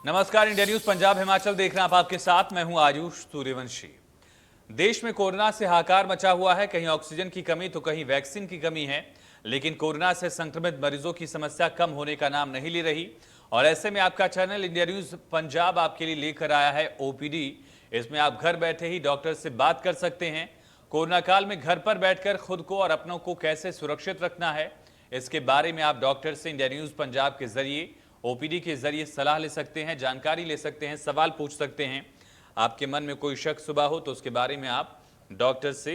नमस्कार, India news Punjab Himachal देख रहे हैं आप, आपके साथ मैं हूं आयुष सूर्यवंशी। देश में कोरोना से हाहाकार मचा हुआ है। कहीं ऑक्सीजन की कमी तो कहीं वैक्सीन की कमी है, लेकिन कोरोना से संक्रमित मरीजों की समस्या कम होने का नाम नहीं ले रही। और ऐसे में आपका चैनल इंडिया न्यूज पंजाब आपके लिए लेकर आया है ओपीडी। इसमें आप घर बैठे ही डॉक्टर से बात कर सकते हैं। कोरोना काल में घर पर बैठकर खुद को और अपनों को कैसे सुरक्षित रखना है, इसके बारे में आप डॉक्टर से इंडिया न्यूज पंजाब के जरिए ओपीडी के जरिए सलाह ले सकते हैं, जानकारी ले सकते हैं, सवाल पूछ सकते हैं। आपके मन में कोई शक शुबा हो तो उसके बारे में आप डॉक्टर से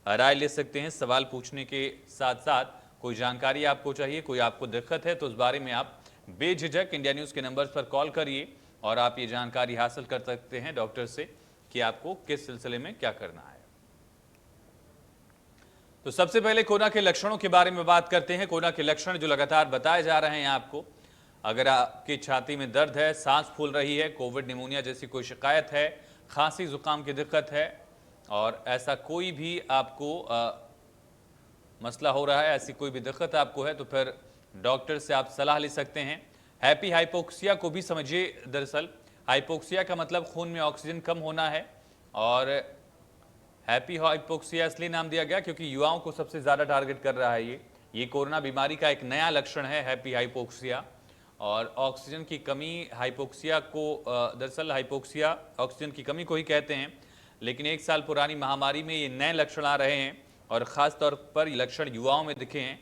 राय ले सकते हैं। सवाल पूछने के साथ साथ कोई जानकारी आपको चाहिए, कोई आपको दिक्कत है तो उस बारे में आप बेझिझक इंडिया न्यूज के नंबर पर कॉल करिए और आप ये जानकारी हासिल कर सकते हैं डॉक्टर से कि आपको किस सिलसिले में क्या करना है। तो सबसे पहले कोरोना के लक्षणों के बारे में बात करते हैं। कोरोना के लक्षण जो लगातार बताए जा रहे हैं आपको, अगर आपकी छाती में दर्द है, सांस फूल रही है, कोविड निमोनिया जैसी कोई शिकायत है, खांसी जुकाम की दिक्कत है और ऐसा कोई भी आपको मसला हो रहा है, ऐसी कोई भी दिक्कत आपको है तो फिर डॉक्टर से आप सलाह ले सकते हैं। हैप्पी हाइपोक्सिया को भी समझिए। दरअसल हाइपोक्सिया का मतलब खून में ऑक्सीजन कम होना है और हैप्पी हाइपोक्सिया इसलिए नाम दिया गया क्योंकि युवाओं को सबसे ज़्यादा टारगेट कर रहा है। ये कोरोना बीमारी का एक नया लक्षण है हैप्पी हाइपोक्सिया। और ऑक्सीजन की कमी हाइपोक्सिया को, दरअसल हाइपोक्सिया ऑक्सीजन की कमी को ही कहते हैं, लेकिन 1 साल पुरानी महामारी में ये नए लक्षण आ रहे हैं और ख़ास तौर पर ये लक्षण युवाओं में दिखे हैं।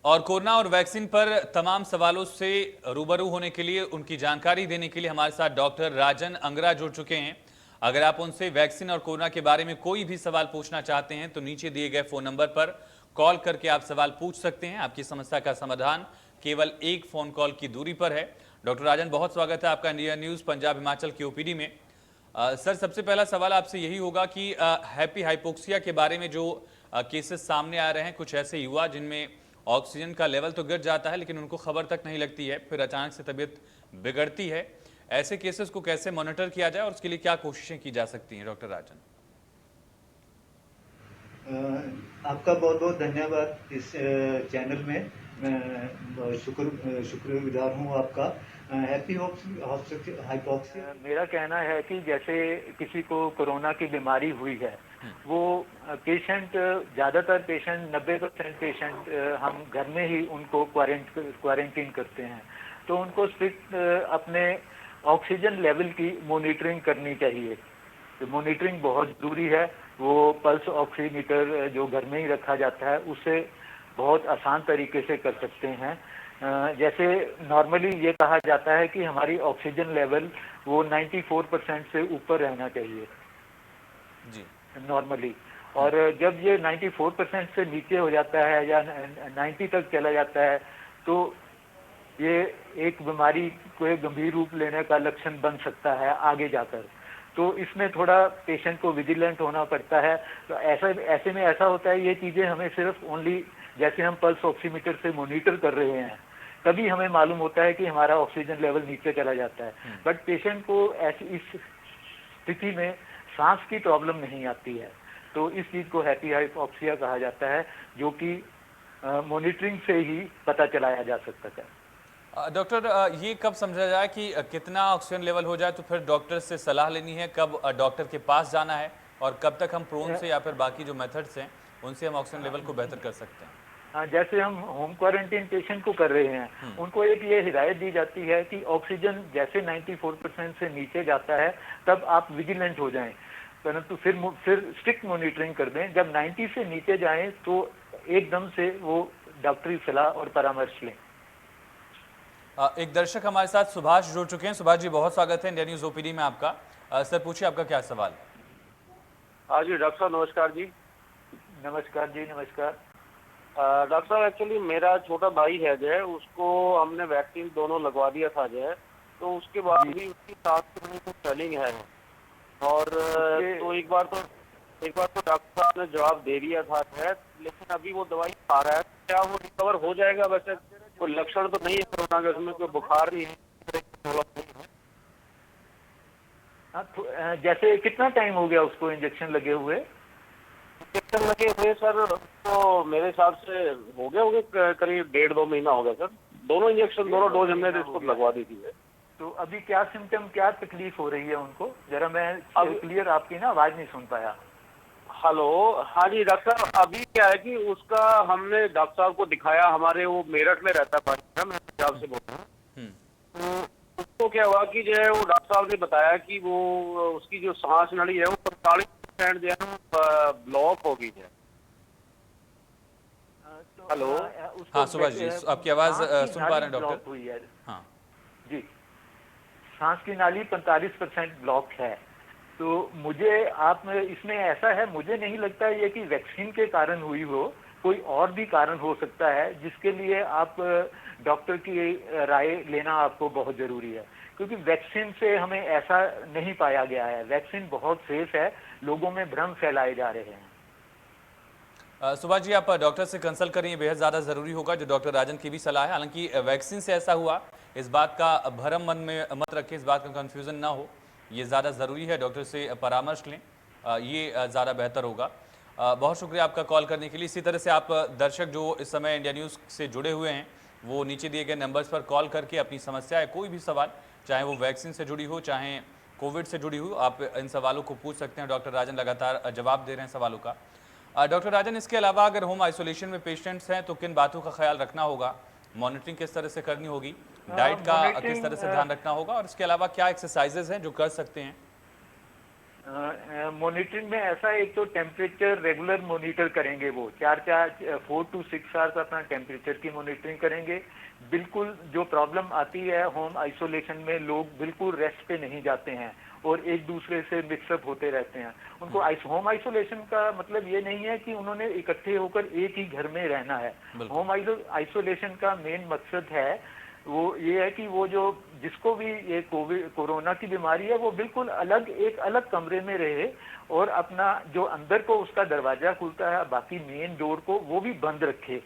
और कोरोना और वैक्सीन पर तमाम सवालों से रूबरू होने के लिए, उनकी जानकारी देने के लिए हमारे साथ डॉक्टर राजन अंगरा जुड़ चुके हैं। अगर आप उनसे वैक्सीन और कोरोना के बारे में कोई भी सवाल पूछना चाहते हैं तो नीचे दिए गए फोन नंबर पर कॉल करके आप सवाल पूछ सकते हैं। आपकी समस्या का समाधान केवल एक फोन कॉल की दूरी पर है। डॉक्टर राजन, बहुत स्वागत है आपका इंडिया न्यूज पंजाब हिमाचल की ओपीडी में। सर, सबसे पहला सवाल आपसे यही होगा कि हैप्पी हाइपोक्सिया के बारे में जो केसेस सामने आ रहे हैं, कुछ ऐसे युवा जिनमें ऑक्सीजन का लेवल तो गिर जाता है लेकिन उनको खबर तक नहीं लगती है, फिर अचानक से तबीयत बिगड़ती है, ऐसे केसेस को कैसे मॉनिटर किया जाए और उसके लिए क्या कोशिशें की जा सकती हैं? डॉक्टर राजन, आपका बहुत बहुत धन्यवाद। इस चैनल में मैं शुक्रगुजार हूँ आपका। हैप्पी हाइपोक्सिया, मेरा कहना है कि जैसे किसी को कोरोना की बीमारी हुई है, वो पेशेंट, ज़्यादातर पेशेंट 90% पेशेंट हम घर में ही उनको क्वारंटीन करते हैं, तो उनको स्ट्रिक्ट अपने ऑक्सीजन लेवल की मॉनिटरिंग करनी चाहिए। तो मॉनिटरिंग बहुत ज़रूरी है। वो पल्स ऑक्सीमीटर जो घर में ही रखा जाता है उससे बहुत आसान तरीके से कर सकते हैं। जैसे नॉर्मली ये कहा जाता है कि हमारी ऑक्सीजन लेवल वो 94% से ऊपर रहना चाहिए जी नॉर्मली। और जब ये 94% से नीचे हो जाता है या 90 तक चला जाता है तो ये एक बीमारी को गंभीर रूप लेने का लक्षण बन सकता है आगे जाकर। तो इसमें थोड़ा पेशेंट को विजिलेंट होना पड़ता है। तो ऐसे में ऐसा होता है, ये चीज़ें हमें सिर्फ ओनली जैसे हम पल्स ऑक्सीमीटर से मॉनिटर कर रहे हैं तभी हमें मालूम होता है कि हमारा ऑक्सीजन लेवल नीचे चला जाता है। बट पेशेंट को ऐसी इस स्थिति में सांस की प्रॉब्लम नहीं आती है, तो इस चीज़ को हैप्पी हाइपोक्सिया कहा जाता है, जो कि मॉनिटरिंग से ही पता चलाया जा सकता है। डॉक्टर, ये कब समझा जाए कि कितना ऑक्सीजन लेवल हो जाए तो फिर डॉक्टर से सलाह लेनी है, कब डॉक्टर के पास जाना है और कब तक हम प्रोन से या फिर बाकी जो मेथड्स हैं उनसे हम ऑक्सीजन लेवल को बेहतर कर सकते हैं? जैसे हम होम क्वारंटीन पेशेंट को कर रहे हैं, उनको एक ये हिदायत दी जाती है कि ऑक्सीजन जैसे 94% से नीचे जाता है तब आप विजिलेंट हो जाएं, परंतु फिर स्ट्रिक्ट मॉनिटरिंग कर दें। जब 90 से नीचे जाएं तो एकदम से वो डॉक्टरी सलाह और परामर्श लें। एक दर्शक हमारे साथ सुभाष जुड़ चुके हैं। सुभाष जी, बहुत स्वागत है इंडिया न्यूज ओपीडी में आपका। सर, पूछिए आपका क्या सवाल है? हाँ जी डॉक्टर साहब, नमस्कार जी। नमस्कार जी, नमस्कार। डॉक्टर साहब, एक्चुअली मेरा छोटा भाई है जो है, उसको हमने वैक्सीन दोनों लगवा दिया था जो है, तो उसके बाद भी उसकी सांस में स्वेलिंग है। और तो एक बार तो डॉक्टर साहब ने जवाब दे दिया था है, लेकिन अभी वो दवाई खा रहा है। क्या वो रिकवर हो जाएगा? वैसे कोई लक्षण तो नहीं है कोरोना का, उसमें कोई बुखार नहीं है। जैसे कितना टाइम हो गया उसको इंजेक्शन लगे हुए? इंजेक्शन लगे हुए सर, तो मेरे हिसाब से हो गए होंगे करीब 1.5-2 महीना हो गया सर। दोनों इंजेक्शन, दोनों डोज हमने इसको लगवा दी थी। तो अभी क्या सिम्टम, क्या तकलीफ हो रही है उनको? जरा मैं क्लियर आपकी ना आवाज नहीं सुन पाया। हेलो, हाँ जी डॉक्टर साहब, अभी क्या है कि उसका हमने डॉक्टर साहब को दिखाया, हमारे वो मेरठ में रहता है, मैं पंजाब से बोल रहा हूँ। तो उसको क्या हुआ कि जो है वो डॉक्टर साहब ने बताया कि वो उसकी जो सांस नली है वो 45% जो है ब्लॉक हो गई है। हेलो, हाँ सुभाष जी, आपकी आवाज सुन पा रहे हैं डॉक्टर? हुई है हाँ जी, सांस की नाली 45% ब्लॉक है। तो मुझे आप इसमें ऐसा है, मुझे नहीं लगता ये कि वैक्सीन के कारण हुई हो, कोई और भी कारण हो सकता है जिसके लिए आप डॉक्टर की राय लेना आपको बहुत जरूरी है, क्योंकि वैक्सीन से हमें ऐसा नहीं पाया गया है। वैक्सीन बहुत सेफ है, लोगों में भ्रम फैलाए जा रहे हैं। सुभाष जी, आप डॉक्टर से कंसल्ट करें, ये बेहद ज़्यादा ज़रूरी होगा, जो डॉक्टर राजन की भी सलाह है। हालांकि वैक्सीन से ऐसा हुआ, इस बात का भरम मन में मत रखें, इस बात का कंफ्यूजन ना हो, ये ज़्यादा ज़रूरी है, डॉक्टर से परामर्श लें, ये ज़्यादा बेहतर होगा। बहुत शुक्रिया आपका कॉल करने के लिए। इसी तरह से आप दर्शक जो इस समय इंडिया न्यूज़ से जुड़े हुए हैं, वो नीचे दिए गए नंबर्स पर कॉल करके अपनी समस्या है, कोई भी सवाल, चाहे वो वैक्सीन से जुड़ी हो, चाहे कोविड से जुड़ी हो, आप इन सवालों को पूछ सकते हैं। डॉक्टर राजन लगातार जवाब दे रहे हैं सवालों का। डॉक्टर राजन, इसके अलावा अगर होम आइसोलेशन में पेशेंट्स हैं तो किन बातों का ख्याल रखना होगा? मॉनिटरिंग किस तरह से करनी होगी? डाइट का किस तरह से ध्यान रखना होगा? और इसके अलावा क्या एक्सरसाइजेज हैं जो कर सकते हैं? मॉनिटरिंग में ऐसा, एक तो टेम्परेचर रेगुलर मॉनिटर करेंगे, वो 4 to 6 आवर्स अपना टेम्परेचर की मॉनिटरिंग करेंगे। बिल्कुल जो प्रॉब्लम आती है होम आइसोलेशन में, लोग बिल्कुल रेस्ट पे नहीं जाते हैं और एक दूसरे से मिक्सअप होते रहते हैं। उनको होम आइसोलेशन का मतलब ये नहीं है कि उन्होंने इकट्ठे होकर एक ही घर में रहना है। होम आइसोलेशन का मेन मकसद है वो ये है कि वो जो जिसको भी ये कोरोना की बीमारी है, वो बिल्कुल अलग, एक अलग कमरे में रहे और अपना जो अंदर को उसका दरवाजा खुलता है, बाकी मेन डोर को वो भी बंद रखे,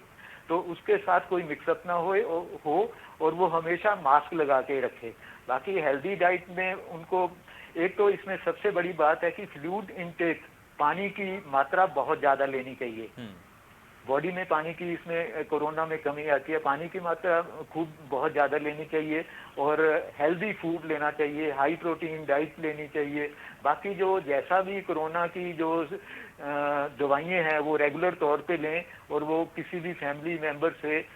तो उसके साथ कोई मिक्सअप ना हो और वो हमेशा मास्क लगा के रखे। बाकी हेल्दी डाइट में उनको, एक तो इसमें सबसे बड़ी बात है कि फ्लूइड इनटेक, पानी की मात्रा बहुत ज्यादा लेनी चाहिए। बॉडी में पानी की, इसमें कोरोना में कमी आती है, पानी की मात्रा खूब बहुत ज़्यादा लेनी चाहिए और हेल्दी फूड लेना चाहिए, हाई प्रोटीन डाइट लेनी चाहिए। बाकी जो जैसा भी कोरोना की जो दवाइयाँ हैं वो रेगुलर तौर पे लें और वो किसी भी फैमिली मेंबर से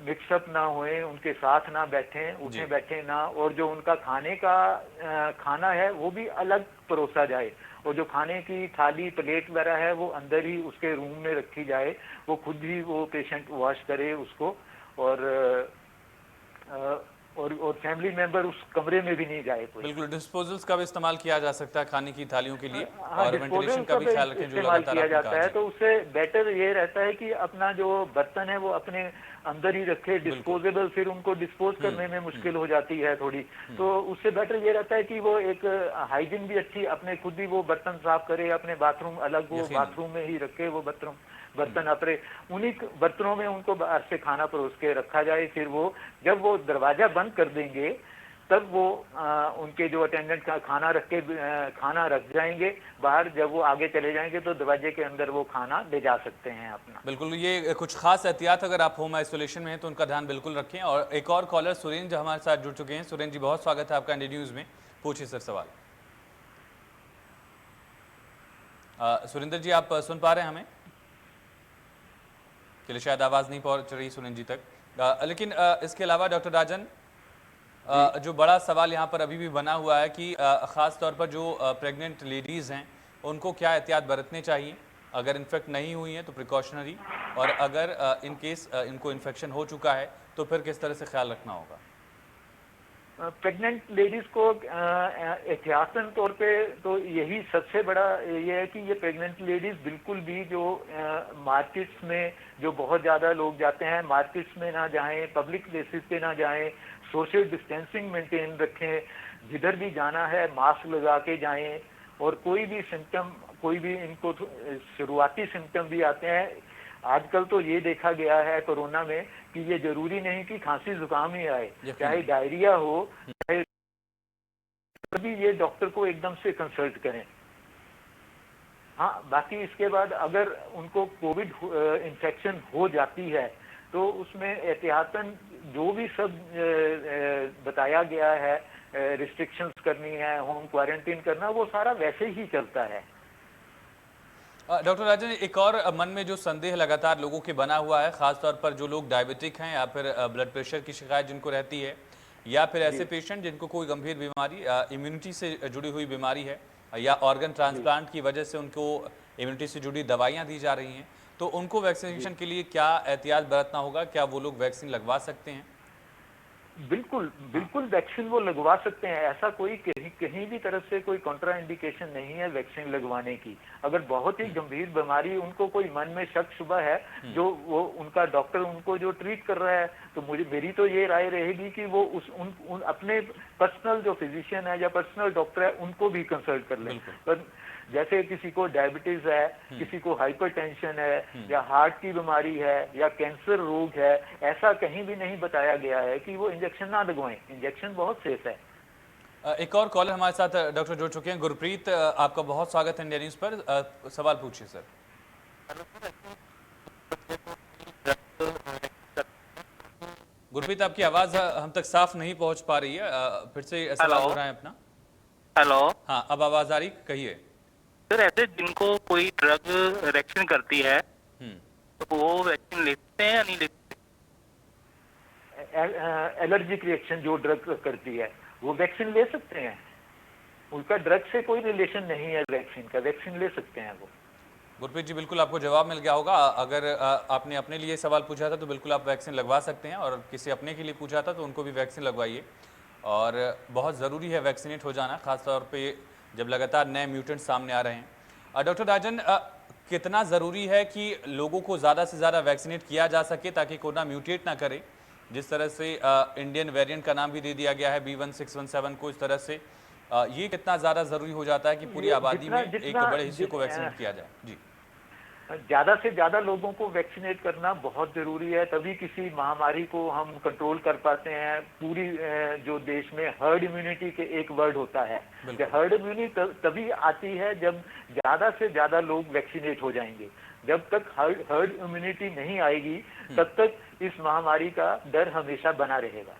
मिक्सअप ना होए, उनके साथ ना बैठें, उठे बैठे ना, और जो उनका खाने का खाना है वो भी अलग परोसा जाए और जो खाने की थाली प्लेट वगैरह है वो अंदर ही उसके रूम में रखी जाए, वो खुद ही वो पेशेंट वॉश करे उसको, और फैमिली मेंबर उस कमरे में भी नहीं जाए कोई। बिल्कुल, डिस्पोजल्स का भी इस्तेमाल किया जा सकता है खाने की थालियों के लिए, हाँ, और वेंटिलेशन का भी ख्याल रखें जो लगातार किया आपने जाता कहा। है, तो उससे बेटर ये रहता है कि अपना जो बर्तन है वो अपने अंदर ही रखे, डिस्पोजेबल, फिर उनको डिस्पोज करने में मुश्किल हो जाती है थोड़ी, तो उससे बेटर ये रहता है कि वो एक हाइजीन भी अच्छी, अपने खुद ही वो बर्तन साफ करे, अपने बाथरूम अलग, वो बाथरूम में ही रखे वो बर्तन अपने, उन्हीं बर्तनों में उनको बाहर से खाना परोस के रखा जाए। फिर वो जब वो दरवाजा बंद कर देंगे तब वो उनके जो अटेंडेंट का खाना रख जाएंगे बाहर, जब वो आगे चले जाएंगे तो दरवाजे के अंदर वो खाना ले जा सकते हैं अपना। बिल्कुल, ये कुछ खास एहतियात अगर आप होम आइसोलेशन में हैं तो उनका ध्यान बिल्कुल रखें। और एक और कॉलर सुरेंद्र हमारे साथ जुड़ चुके हैं। सुरेंद्र जी, बहुत स्वागत है आपका इंडिया न्यूज़ में, पूछिए सर सवाल। सुरेंद्र जी, आप सुन पा रहे हैं हमें? चलिए, शायद आवाज़ नहीं पहुंच रही सुरेंद्र जी तक, लेकिन इसके अलावा डॉक्टर राजन, जो बड़ा सवाल यहाँ पर अभी भी बना हुआ है कि ख़ास तौर पर जो प्रेग्नेंट लेडीज़ हैं उनको क्या एहतियात बरतने चाहिए, अगर इन्फेक्ट नहीं हुई हैं तो प्रिकॉशनरी, और अगर इन केस इनको इन्फेक्शन हो चुका है तो फिर किस तरह से ख्याल रखना होगा? प्रेग्नेंट लेडीज को एहतियातन तौर पे तो यही सबसे बड़ा ये है कि ये प्रेग्नेंट लेडीज बिल्कुल भी जो मार्केट्स में जो बहुत ज़्यादा लोग जाते हैं, मार्केट्स में ना जाएं, पब्लिक प्लेसेस पे ना जाएं, सोशल डिस्टेंसिंग मेंटेन रखें, जिधर भी जाना है मास्क लगा के जाएं, और कोई भी सिम्टम, कोई भी इनको शुरुआती सिम्टम भी आते हैं, आजकल तो ये देखा गया है कोरोना में कि ये जरूरी नहीं कि खांसी जुकाम ही आए, चाहे डायरिया हो, चाहे भी, ये डॉक्टर को एकदम से कंसल्ट करें। हाँ, बाकी इसके बाद अगर उनको कोविड इन्फेक्शन हो जाती है तो उसमें एहतियातन जो भी सब बताया गया है, रिस्ट्रिक्शंस करनी है, होम क्वारंटीन करना, वो सारा वैसे ही चलता है। डॉक्टर राजन, एक और मन में जो संदेह लगातार लोगों के बना हुआ है, खासतौर पर जो लोग डायबिटिक हैं या फिर ब्लड प्रेशर की शिकायत जिनको रहती है, या फिर ऐसे पेशेंट जिनको कोई गंभीर बीमारी, इम्यूनिटी से जुड़ी हुई बीमारी है, या ऑर्गन ट्रांसप्लांट की वजह से उनको इम्यूनिटी से जुड़ी दवाइयाँ दी जा रही हैं, तो उनको वैक्सीनेशन के लिए क्या एहतियात बरतना होगा? क्या वो लोग वैक्सीन लगवा सकते हैं? बिल्कुल बिल्कुल वैक्सीन वो लगवा सकते हैं। ऐसा कोई कहीं भी तरफ से कोई कॉन्ट्रा इंडिकेशन नहीं है वैक्सीन लगवाने की। अगर बहुत ही गंभीर बीमारी, उनको कोई मन में शक शुबा है, जो वो उनका डॉक्टर उनको जो ट्रीट कर रहा है, तो मेरी तो ये राय रहेगी कि वो अपने पर्सनल जो फिजिशियन है या पर्सनल डॉक्टर है उनको भी कंसल्ट कर लें। पर जैसे किसी को डायबिटीज है, किसी को हाइपरटेंशन है, या हार्ट की बीमारी है, या कैंसर रोग है, ऐसा कहीं भी नहीं बताया गया है कि वो इंजेक्शन ना लगवाएं। इंजेक्शन बहुत सेफ है। एक और कॉलर हमारे साथ डॉक्टर जुड़ चुके हैं। गुरप्रीत, आपका बहुत स्वागत है इंडिया न्यूज पर। सवाल पूछिए सर। गुरप्रीत, आपकी आवाज हम तक साफ नहीं पहुंच पा रही है, फिर से सवाल हो रहा है अपना। हेलो। हाँ, अब आवाज आ रही, कहिए। सर, ऐसे जिनको कोई ड्रग रिएक्शन करती है तो वो वैक्सीन लेते हैं या नहीं लेते? एलर्जिक रिएक्शन जो ड्रग करती है वो वैक्सीन ले सकते हैं। उनका ड्रग से कोई रिलेशन नहीं है वैक्सीन का, वैक्सीन ले सकते हैं वो। गुरप्रीत जी, बिल्कुल आपको जवाब मिल गया होगा। अगर आपने अपने लिए सवाल पूछा था तो बिल्कुल आप वैक्सीन लगवा सकते हैं, और किसी अपने के लिए पूछा था तो उनको भी वैक्सीन लगवाइए। और बहुत ज़रूरी है वैक्सीनेट हो जाना, खासतौर पे जब लगातार नए म्यूटेंट सामने आ रहे हैं। डॉक्टर राजन, कितना ज़रूरी है कि लोगों को ज़्यादा से ज़्यादा वैक्सीनेट किया जा सके ताकि कोरोना म्यूटेट ना करे? जिस तरह से इंडियन वेरिएंट का नाम भी दे दिया गया है B1617 को, इस तरह से ये कितना ज़्यादा ज़रूरी हो जाता है कि पूरी आबादी में एक बड़े हिस्से को वैक्सीनेट किया जाए? जी, ज्यादा से ज्यादा लोगों को वैक्सीनेट करना बहुत जरूरी है, तभी किसी महामारी को हम कंट्रोल कर पाते हैं। पूरी जो देश में हर्ड इम्यूनिटी के एक वर्ड होता है, हर्ड इम्यूनिटी तभी आती है जब ज्यादा से ज्यादा लोग वैक्सीनेट हो जाएंगे। जब तक हर्ड इम्यूनिटी नहीं आएगी तब तक इस महामारी का डर हमेशा बना रहेगा।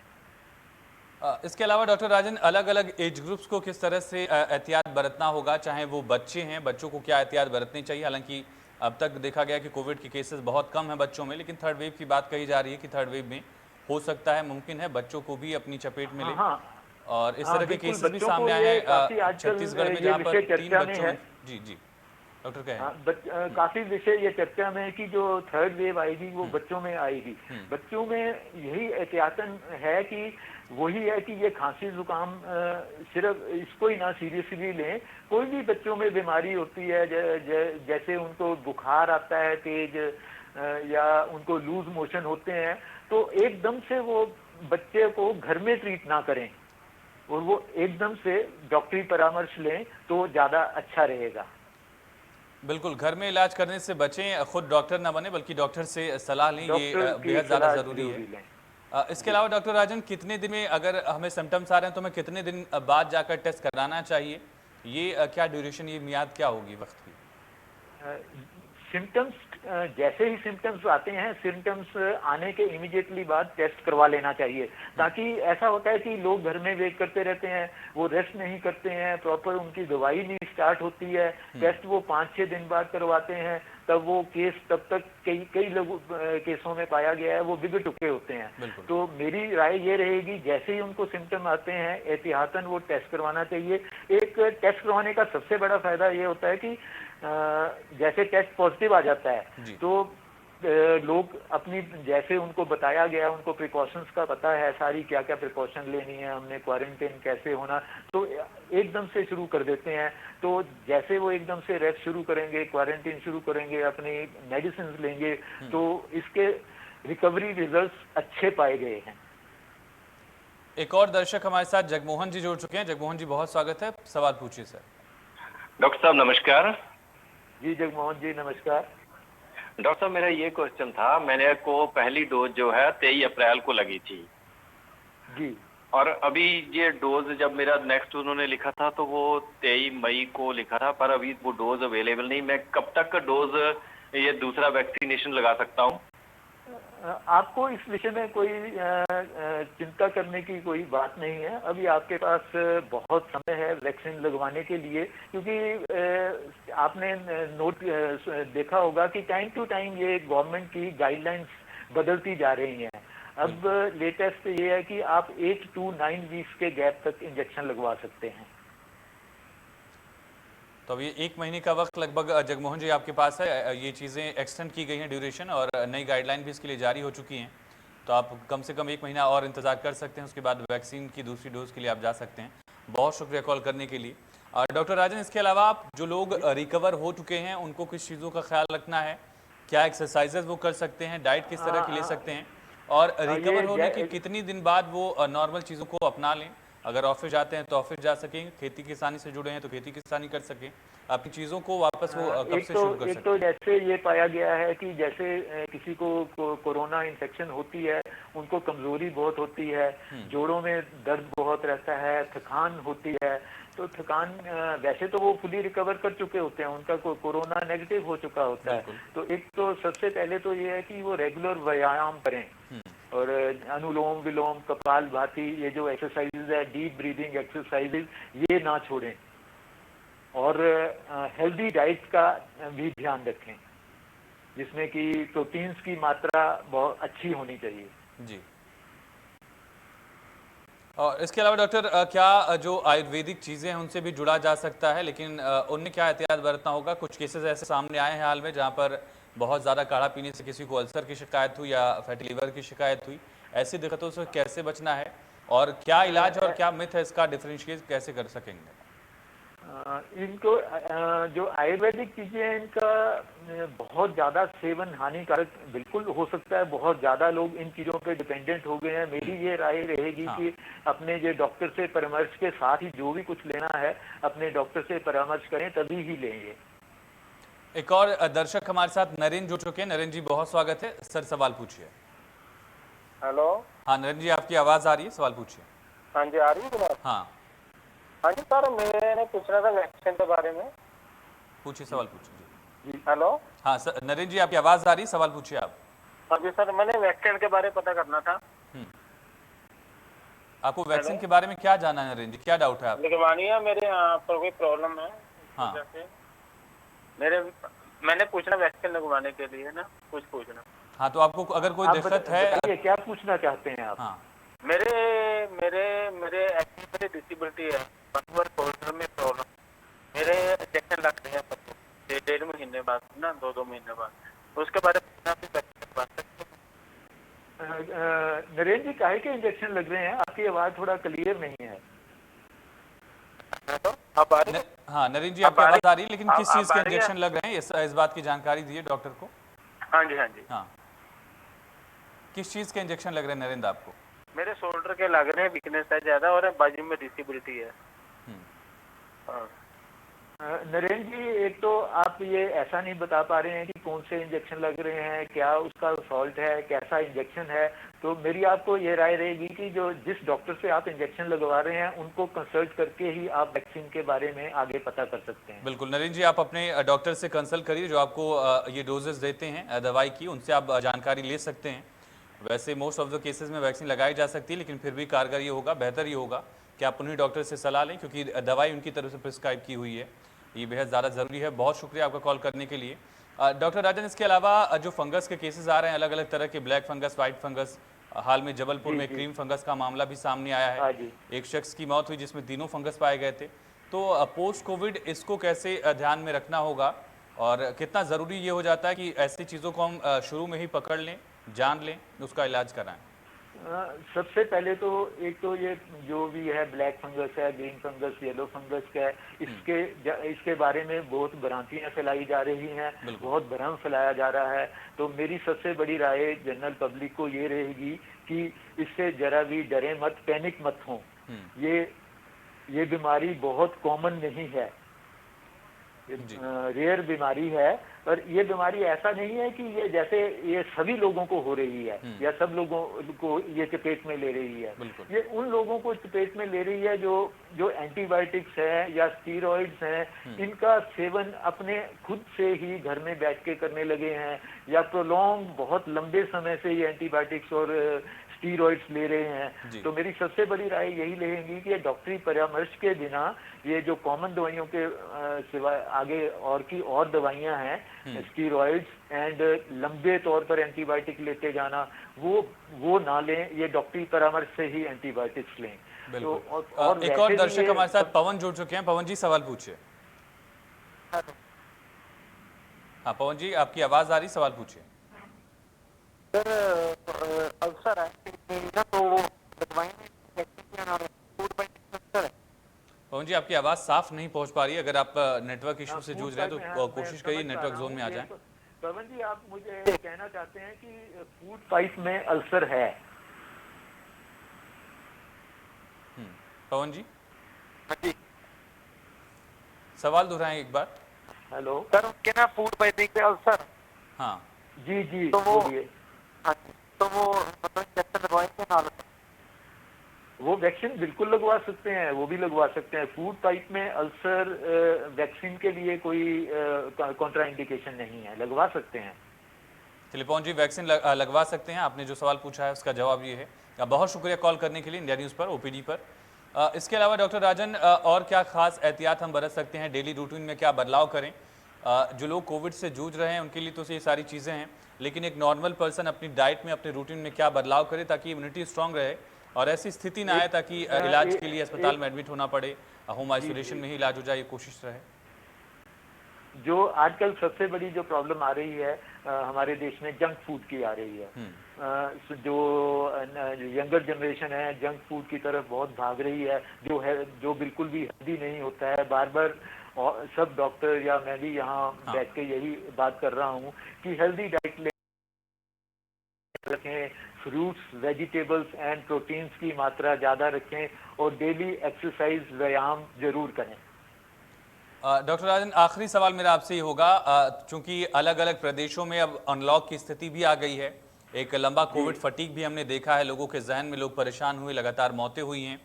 इसके अलावा डॉक्टर राजन, अलग अलग एज ग्रुप्स को किस तरह से एहतियात बरतना होगा? चाहे वो बच्चे हैं, बच्चों को क्या एहतियात बरतनी चाहिए? हालांकि अब तक देखा गया कि कोविड के केसेस बहुत कम हैं बच्चों में, लेकिन थर्ड वेव की बात कही जा रही है कि थर्ड वेव में हो सकता है, मुमकिन है बच्चों को भी अपनी चपेट में ले। और इस तरह के केसेस भी सामने आए हैं छत्तीसगढ़ में, जहाँ पर 3 बच्चों में। जी जी डॉक्टर कहें। काफी विषय ये चर्चा में है कि जो थर्ड वेव आएगी वो बच्चों में आएगी। बच्चों में यही एहतियातन है कि वही है कि ये खांसी जुकाम सिर्फ इसको ही ना सीरियसली लें। कोई भी बच्चों में बीमारी होती है, जैसे उनको बुखार आता है तेज, या उनको लूज मोशन होते हैं, तो एकदम से वो बच्चे को घर में ट्रीट ना करें और वो एकदम से डॉक्टरी परामर्श लें तो ज्यादा अच्छा रहेगा। बिल्कुल, घर में इलाज करने से बचें, खुद डॉक्टर ना बने बल्कि डॉक्टर से सलाह लें, ये बेहद ज़्यादा ज़रूरी है। इसके अलावा डॉक्टर राजन, कितने दिन में अगर हमें सिम्टम्स आ रहे हैं तो हमें कितने दिन बाद जाकर टेस्ट कराना चाहिए? ये क्या ड्यूरेशन, ये मियाद क्या होगी वक्त की? सिम्टम्स जैसे ही सिम्टम्स आते हैं, सिम्टम्स आने के इमीडिएटली बाद टेस्ट करवा लेना चाहिए, ताकि ऐसा होता है कि लोग घर में वेट करते रहते हैं, वो रेस्ट नहीं करते हैं, प्रॉपर उनकी दवाई नहीं स्टार्ट होती है, टेस्ट वो 5-6 दिन बाद करवाते हैं, तब वो केस तब तक कई लोग केसों में पाया गया है वो बिगड़ चुके होते हैं। तो मेरी राय ये रहेगी, जैसे ही उनको सिम्टम आते हैं एहतियातन वो टेस्ट करवाना चाहिए। एक टेस्ट करवाने का सबसे बड़ा फायदा ये होता है कि जैसे टेस्ट पॉजिटिव आ जाता है तो लोग अपनी, जैसे उनको बताया गया, उनको प्रिकॉशंस का पता है सारी, क्या क्या प्रिकॉशन लेनी है, हमने क्वारंटाइन कैसे होना, तो एकदम से शुरू कर देते हैं। तो जैसे वो एकदम से रेस्ट शुरू करेंगे, क्वारंटाइन शुरू करेंगे, अपनी मेडिसिन लेंगे, तो इसके रिकवरी रिजल्ट्स अच्छे पाए गए हैं। एक और दर्शक हमारे साथ जगमोहन जी जुड़ चुके हैं। जगमोहन जी, बहुत स्वागत है, सवाल पूछिए सर। डॉक्टर साहब नमस्कार। जी जगमोहन जी नमस्कार। डॉक्टर साहब, मेरा ये क्वेश्चन था, मैंने को पहली डोज जो है 23 अप्रैल को लगी थी जी, और अभी ये डोज जब मेरा नेक्स्ट उन्होंने लिखा था तो वो 23 मई को लिखा था, पर अभी वो डोज अवेलेबल नहीं। मैं कब तक का डोज ये दूसरा वैक्सीनेशन लगा सकता हूँ? आपको इस विषय में कोई चिंता करने की कोई बात नहीं है। अभी आपके पास बहुत समय है वैक्सीन लगवाने के लिए, क्योंकि आपने नोट देखा होगा कि टाइम टू टाइम ये गवर्नमेंट की गाइडलाइंस बदलती जा रही हैं। अब लेटेस्ट ये है कि आप 8 to 9 वीक्स के गैप तक इंजेक्शन लगवा सकते हैं। तो अब ये 1 महीने का वक्त लगभग जगमोहन जी आपके पास है। ये चीज़ें एक्सटेंड की गई हैं ड्यूरेशन, और नई गाइडलाइन भी इसके लिए जारी हो चुकी हैं। तो आप कम से कम 1 महीना और इंतजार कर सकते हैं, उसके बाद वैक्सीन की दूसरी डोज के लिए आप जा सकते हैं। बहुत शुक्रिया कॉल करने के लिए। डॉक्टर राजन, इसके अलावा आप जो लोग रिकवर हो चुके हैं उनको किस चीज़ों का ख्याल रखना है? क्या एक्सरसाइजेज वो कर सकते हैं? डाइट किस तरह की ले सकते हैं? और रिकवर होने के कितनी दिन बाद वो नॉर्मल चीज़ों को अपना लें? अगर ऑफिस जाते हैं तो ऑफिस जा सकें, खेती किसानी से जुड़े हैं तो खेती किसानी कर सकें, अपनी चीज़ों को वापस वो कब से शुरू कर सकते हैं? एक तो जैसे ये पाया गया है कि जैसे किसी को कोरोना इन्फेक्शन होती है, उनको कमजोरी बहुत होती है, जोड़ों में दर्द बहुत रहता है, थकान होती है। तो थकान वैसे तो वो फुली रिकवर कर चुके होते हैं, उनका कोरोना नेगेटिव हो चुका होता है। तो एक तो सबसे पहले तो ये है कि वो रेगुलर व्यायाम करें, और अनुलोम विलोम, कपाल भाती, ये जो एक्सरसाइजेज है, डीप ब्रीदिंग एक्सरसाइजेज, ये ना छोड़ें। और हेल्दी डाइट का भी ध्यान रखें, जिसमें कि प्रोटीन्स की मात्रा बहुत अच्छी होनी चाहिए। जी। और इसके अलावा डॉक्टर, क्या जो आयुर्वेदिक चीज़ें हैं उनसे भी जुड़ा जा सकता है, लेकिन उनमें क्या एहतियात बरतना होगा? कुछ केसेस ऐसे सामने आए हैं हाल में जहाँ पर बहुत ज़्यादा काढ़ा पीने से किसी को अल्सर की शिकायत हुई या फैटी लीवर की शिकायत हुई। ऐसी दिक्कतों से कैसे बचना है, और क्या इलाज और क्या मिथ है इसका डिफरेंशिएट कैसे कर सकेंगे? इनको जो आयुर्वेदिक चीजें हैं, इनका बहुत ज्यादा सेवन हानिकारक बिल्कुल हो सकता है। बहुत ज्यादा लोग इन चीजों पे डिपेंडेंट हो गए हैं। मेरी ये राय रहेगी कि अपने जो डॉक्टर से परामर्श के साथ ही जो भी कुछ लेना है अपने डॉक्टर से परामर्श करें, तभी ही लेंगे। एक और दर्शक हमारे साथ नरेंद्र जुड़ चुके हैं। नरेंद्र जी, बहुत स्वागत है। सर, सवाल पूछिए। हेलो। हाँ नरेंद्र जी, आपकी आवाज़ आ रही है, सवाल पूछिए। हाँ जी, आ रही है जनाब। हाँ जी सर, मैंने पूछना था वैक्सीन के बारे में। पूछिए, सवाल पूछिए जी। हेलो। हाँ सर, नरेंद्र जी आपकी आवाज़ आ रही है, सवाल पूछिए आप। हाँ जी सर, मैंने वैक्सीन के बारे में पता करना था। आपको वैक्सीन के बारे में क्या जानना है नरेंद्र जी? क्या डाउट है आपको? लगवानी है, मेरे यहाँ पर कोई प्रॉब्लम है। हाँ। मैंने पूछना वैक्सीन लगवाने के लिए ना, कुछ पूछना। हाँ, तो आपको अगर कोई दिक्कत है, क्या पूछना चाहते हैं आप? हाँ। मेरे मेरे मेरे एक्चुअली डिसेबिलिटी है, शोल्डर में प्रॉब्लम। मेरे इंजेक्शन लग रहे हैं 1.5 महीने बाद ना, 2 महीने बाद। उसके बारे में आप बात सकते हैं? नरेंद्र जी, काहे के इंजेक्शन लग रहे हैं? आपकी आवाज थोड़ा क्लियर नहीं है। अब आ रही है? हाँ नरेंद्र जी, आपकी आवाज आ रही है, लेकिन किस चीज के इंजेक्शन लग रहे हैं इस बात की जानकारी दिए डॉक्टर को। हाँ जी, हाँ जी। हाँ, किस चीज के इंजेक्शन लग रहे हैं नरेंद्र आपको? मेरे शोल्डर के लग रहे हैं, वीकनेस है ज्यादा, और बाजू में डिसेबिलिटी है। हाँ। नरेंद्र जी, एक तो आप ये ऐसा नहीं बता पा रहे हैं कि कौन से इंजेक्शन लग रहे हैं, क्या उसका सॉल्ट है, कैसा इंजेक्शन है। तो मेरी आपको ये राय रहेगी कि जो जिस डॉक्टर से आप इंजेक्शन लगवा रहे हैं उनको कंसल्ट करके ही आप वैक्सीन के बारे में आगे पता कर सकते हैं। बिल्कुल नरेंद्र जी, आप अपने डॉक्टर से कंसल्ट करिए जो आपको ये डोजेस देते हैं दवाई की, उनसे आप जानकारी ले सकते हैं। वैसे मोस्ट ऑफ द केसेस में वैक्सीन लगाई जा सकती है, लेकिन फिर भी कारगर ये होगा, बेहतर ये होगा कि आप उन्हीं डॉक्टर से सलाह लें, क्योंकि दवाई उनकी तरफ से प्रिस्क्राइब की हुई है। ये बेहद ज़्यादा ज़रूरी है। बहुत शुक्रिया आपका कॉल करने के लिए। डॉक्टर राजन, इसके अलावा जो फंगस के केसेस आ रहे हैं अलग अलग तरह के, ब्लैक फंगस, वाइट फंगस, हाल में जबलपुर में क्रीम फंगस का मामला भी सामने आया है। एक शख्स की मौत हुई जिसमें तीनों फंगस पाए गए थे। तो पोस्ट कोविड इसको कैसे ध्यान में रखना होगा, और कितना ज़रूरी ये हो जाता है कि ऐसी चीज़ों को हम शुरू में ही पकड़ लें, जान लें, उसका इलाज कराएं? सबसे पहले तो एक तो ये जो भी है ब्लैक फंगस है, ग्रीन फंगस, येलो फंगस का है, इसके बारे में बहुत भ्रांतियां फैलाई जा रही हैं, बहुत भ्रम फैलाया जा रहा है। तो मेरी सबसे बड़ी राय जनरल पब्लिक को ये रहेगी कि इससे जरा भी डरे मत, पैनिक मत हो। ये बीमारी बहुत कॉमन नहीं है। रेयर बीमारी है। पर ये बीमारी ऐसा नहीं है कि ये जैसे ये सभी लोगों को हो रही है या सब लोगों को ये चपेट में ले रही है। ये उन लोगों को चपेट में ले रही है जो एंटीबायोटिक्स है या स्टीरॉइड्स हैं, इनका सेवन अपने खुद से ही घर में बैठ के करने लगे हैं, या प्रोलॉन्ग बहुत लंबे समय से ये एंटीबायोटिक्स और स्टीरॉइड्स ले रहे हैं। तो मेरी सबसे बड़ी राय यही रहेगी कि डॉक्टरी परामर्श के बिना ये जो कॉमन दवाइयों के सिवाय आगे और दवाइयां हैं, स्टीरॉइड्स एंड लंबे तौर पर एंटीबायोटिक लेते जाना, वो ना लें। ये डॉक्टरी परामर्श से ही एंटीबायोटिक्स लें। तो एक और दर्शक हमारे साथ पवन जुड़ चुके हैं। पवन जी सवाल पूछिए। हाँ पवन जी, आपकी आवाज आ रही, सवाल पूछिए। सर अल्सर है ना, तो वो दवाइयाँ है। पवन जी, आपकी आवाज साफ नहीं पहुंच पा रही है। अगर आप नेटवर्क इशू से जूझ रहे हैं तो कोशिश करिए नेटवर्क जोन में आ जाएं। पवन जी, आप मुझे कहना चाहते हैं कि फूड पाइप में अल्सर है? पवन जी हाँ जी, सवाल दोहराएं एक बार। हेलो सर उनके ना फूड पाइपिंग पे अल्सर। हाँ जी तो वो बोलिए। हाँ, तो वो मतलब इंजेक्शन लगवाए थे ना? वो वैक्सीन बिल्कुल लगवा सकते हैं, वो भी लगवा सकते हैं। फूड पाइप में अल्सर वैक्सीन के लिए कोई कॉन्ट्रा इंडिकेशन नहीं है, लगवा सकते हैं। चलिए पवन जी, वैक्सीन लगवा सकते हैं। आपने जो सवाल पूछा है उसका जवाब ये है। बहुत शुक्रिया कॉल करने के लिए इंडिया न्यूज़ पर, ओपीडी पर। इसके अलावा डॉक्टर राजन, और क्या खास एहतियात हम बरत सकते हैं? डेली रूटीन में क्या बदलाव करें? जो लोग कोविड से जूझ रहे हैं उनके लिए तो ये सारी चीज़ें हैं, लेकिन एक नॉर्मल पर्सन अपनी डाइट में, अपने रूटीन में क्या बदलाव करे ताकि इम्यूनिटी स्ट्रांग रहे और ऐसी स्थिति ना आए ताकि इलाज के लिए अस्पताल में एडमिट होना पड़े, होम आइसोलेशन में ही इलाज हो जाए, ये कोशिश रहे। जो आजकल सबसे बड़ी जो प्रॉब्लम आ रही है हमारे देश में, जंक फूड की आ रही है। जो यंगर जनरेशन है जंक फूड की तरफ बहुत भाग रही है, जो बिल्कुल भी हेल्दी नहीं होता है। बार बार सब डॉक्टर या मैं भी यहाँ बैठ के यही बात कर रहा हूँ कि हेल्दी डाइट रखें, फ्रूट्स, वेजिटेबल्स एंड प्रोटीन्स की मात्रा ज़्यादा रखें और डेली एक्सरसाइज, व्यायाम जरूर करें। डॉक्टर राजन, आखिरी सवाल मेरा आपसे ही होगा, चूंकि अलग अलग प्रदेशों में अब अनलॉक की स्थिति भी आ गई है, एक लंबा कोविड फटीग भी हमने देखा है, लोगों के जहन में लोग परेशान हुए, लगातार मौतें हुई हैं,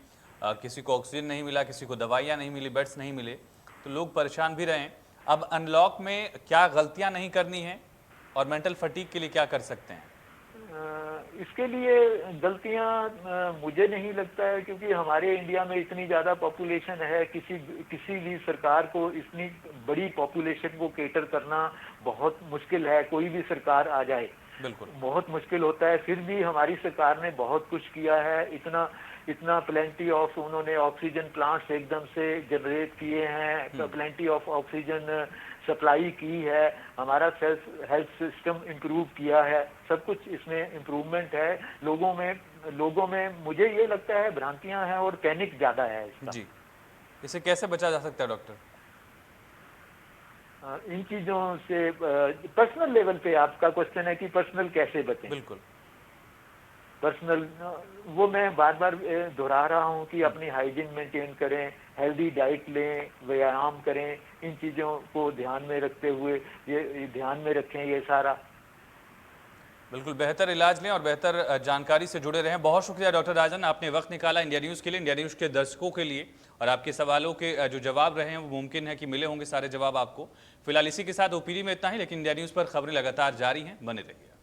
किसी को ऑक्सीजन नहीं मिला, किसी को दवाइयाँ नहीं मिली, बेड्स नहीं मिले, तो लोग परेशान भी रहे। अब अनलॉक में क्या गलतियाँ नहीं करनी है और मेंटल फटीग के लिए क्या कर सकते हैं? इसके लिए गलतियां मुझे नहीं लगता है, क्योंकि हमारे इंडिया में इतनी ज़्यादा पॉपुलेशन है, किसी भी सरकार को इतनी बड़ी पॉपुलेशन को केटर करना बहुत मुश्किल है। कोई भी सरकार आ जाए बिल्कुल बहुत मुश्किल होता है। फिर भी हमारी सरकार ने बहुत कुछ किया है, इतना प्लेंटी ऑफ उन्होंने ऑक्सीजन प्लांट्स एकदम से जनरेट किए हैं, प्लेंटी ऑफ ऑक्सीजन सप्लाई की है, हमारा हेल्थ सिस्टम इम्प्रूव किया है, सब कुछ इसमें इम्प्रूवमेंट है। लोगों में मुझे ये लगता है भ्रांतियां हैं और पैनिक ज़्यादा है इसका। जी, इसे कैसे बचा जा सकता है डॉक्टर? इन चीज़ों से पर्सनल लेवल पे आपका क्वेश्चन है कि पर्सनल कैसे बचें? बिल्कुल पर्सनल, वो मैं बार बार दोहरा रहा हूँ कि अपनी हाइजीन मेंटेन करें, हेल्दी डाइट लें, व्यायाम करें, इन चीज़ों को ध्यान में रखते हुए ये ध्यान में रखें ये सारा। बिल्कुल, बेहतर इलाज लें और बेहतर जानकारी से जुड़े रहें। बहुत शुक्रिया डॉक्टर राजन, आपने वक्त निकाला इंडिया न्यूज़ के लिए, इंडिया न्यूज़ के दर्शकों के लिए, और आपके सवालों के जो जवाब रहे हैं वो मुमकिन है कि मिले होंगे सारे जवाब आपको। फिलहाल इसी के साथ ओपीडी में इतना ही, लेकिन इंडिया न्यूज़ पर खबरें लगातार जारी हैं, बने रहिए।